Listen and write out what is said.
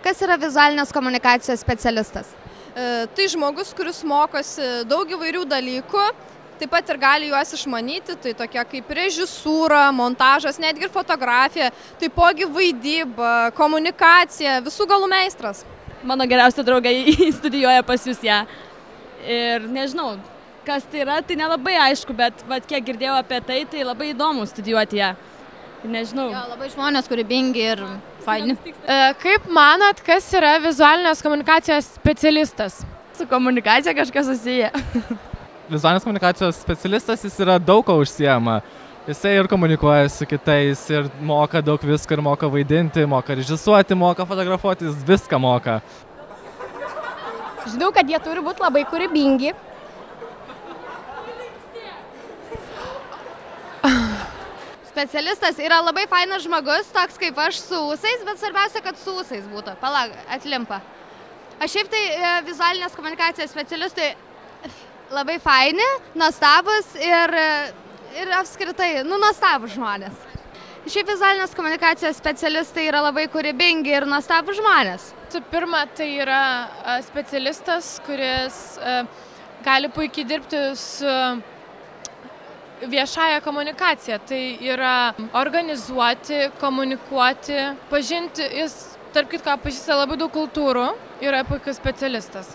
Kas yra vizualinės komunikacijos specialistas? Tai žmogus, kuris mokosi daug įvairių dalykų, taip pat ir gali juos išmanyti, tai tokie kaip režisūra, montažas, netgi ir fotografija, taipogi vaidyba, komunikacija, visų galų meistras. Mano geriausia draugė studijuoja pas jūs ją. Ir nežinau, kas tai yra, tai nelabai aišku, bet kiek girdėjau apie tai, tai labai įdomu studijuoti ją. Nežinau. Jo, labai žmonės kūrybingi ir faini. Kaip manot, kas yra vizualinės komunikacijos specialistas? Su komunikacija kažkas susiję. Vizualinės komunikacijos specialistas, jis yra daug ko užsiema. Jisai ir komunikuoja su kitais, ir moka daug visko, ir moka vaidinti, moka režisuoti, moka fotografuoti, jis viską moka. Žinau, kad jie turi būti labai kūrybingi. Specialistas yra labai fainas žmogus, toks kaip aš su ūsais, bet svarbiausia, kad su ūsais būtų. Palag, atlimpa. Aš šiaip tai vizualinės komunikacijos specialistai labai faini, nuostabus ir apskritai, nuostabus žmonės. Šiaip vizualinės komunikacijos specialistai yra labai kūrybingi ir nuostabus žmonės. Su pirma, tai yra specialistas, kuris gali puikiai dirbti su viešąją komunikaciją. Tai yra organizuoti, komunikuoti, pažinti, jis tarp kitko pažįsta labai daug kultūrų, yra puikus specialistas.